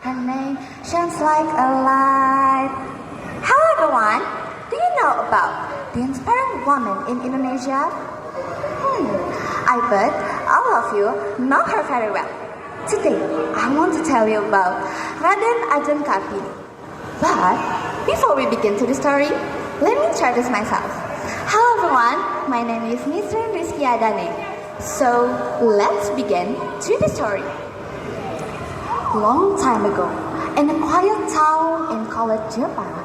Her name shines like a light. Hello everyone! Do you know about the inspiring woman in Indonesia? I bet all of you know her very well. Today, I want to tell you about Raden Kartini. But before we begin to the story, let me introduce myself. Hello everyone, my name is Nisrin, Rizkia, Dane. So let's begin to the story. Long time ago, in a quiet town called Juara,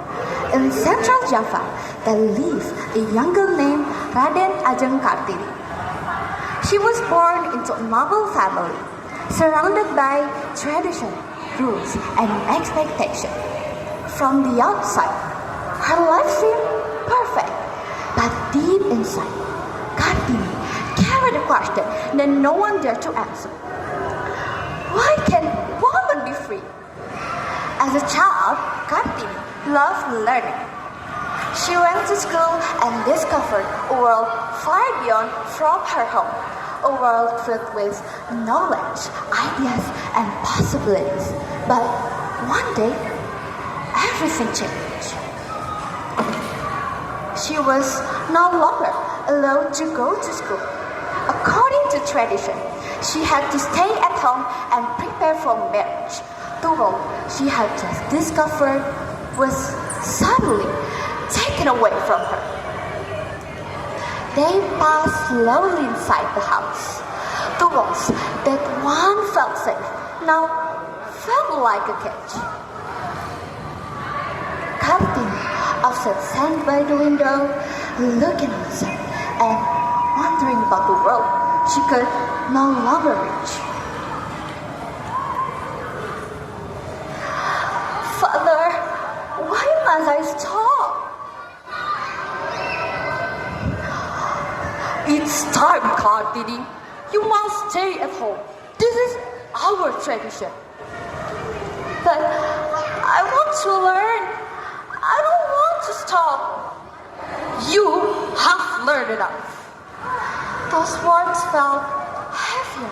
in central Java, there lived a young girl named Raden Kartini. She was born into a noble family, surrounded by tradition, rules, and expectation. From the outside, her life seemed perfect, but deep inside, Kartini carried a question that no one dared to answer. Why can women be free? As a child, Kartini loved learning. She went to school and discovered a world far beyond from her home, a world filled with knowledge, ideas, and possibilities. But one day, everything changed. She was no longer allowed to go to school. According to tradition, she had to stay at home and prepare for marriage. The world she had just discovered was suddenly taken away from her. They passed slowly inside the house. The walls that one felt safe now felt like a cage. Kartini often sat by the window, looking outside and wondering about the world she could no longer reach. Father, why must I stop? It's time, Kartini. You must stay at home. This is our tradition. But I want to learn. I don't want to stop. You have learned enough. Those words felt heavier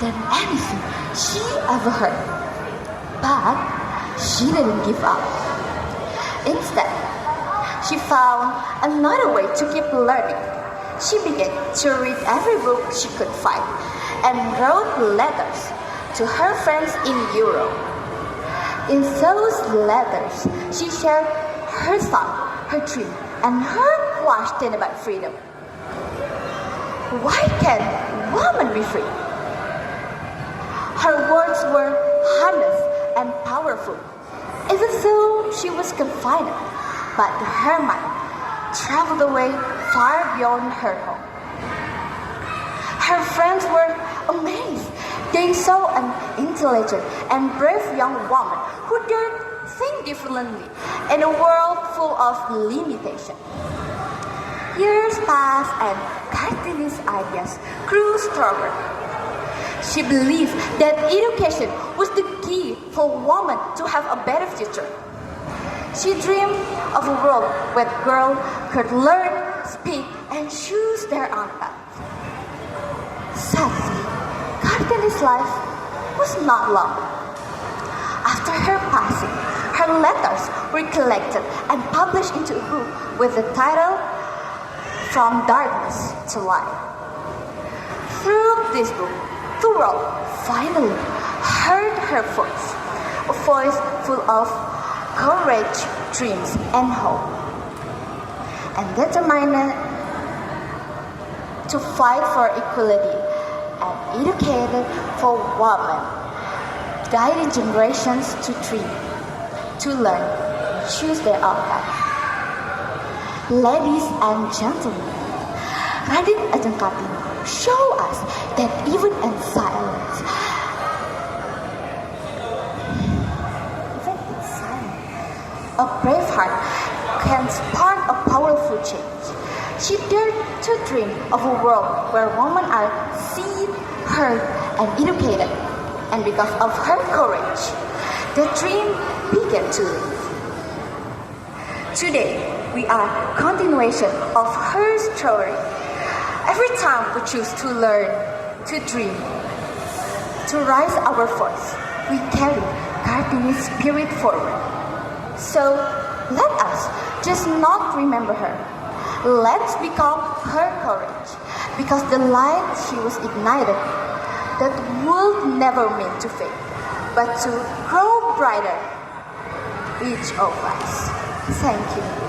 than anything she ever heard. But she didn't give up. Instead, she found another way to keep learning. She began to read every book she could find and wrote letters to her friends in Europe. In those letters, she shared her thought, her dream, and her question about freedom. Why can't women be free? Her words were honest and powerful, even though she was confined, but her mind traveled away far beyond her home. Her friends were amazed. They saw an intelligent and brave young woman who dared think differently in a world full of limitation. Years passed and Kartini's ideas grew stronger. She believed that education was the key for women to have a better future. She dreamed of a world where girls could learn, speak, and choose their own path. Sadly, Kartini's life was not long. After her passing, her letters were collected and published into a book with the title From Darkness to Light. Through this book, the world finally heard her voice, a voice full of courage, dreams, and hope, and determined to fight for equality and educated for women, guiding generations to dream, to learn, choose their own path. Ladies and gentlemen, Raden Kartini show us that even in silence, a brave heart can spark a powerful change. She dared to dream of a world where women are seen, heard, and educated. And because of her courage, the dream began to live. Today, we are continuation of her story. Every time we choose to learn, to dream, to rise our voice, we carry Kartini's spirit forward. So let us just not remember her. Let's become her courage, because the light she was ignited, that would never mean to fade, but to grow brighter, each of us. Thank you.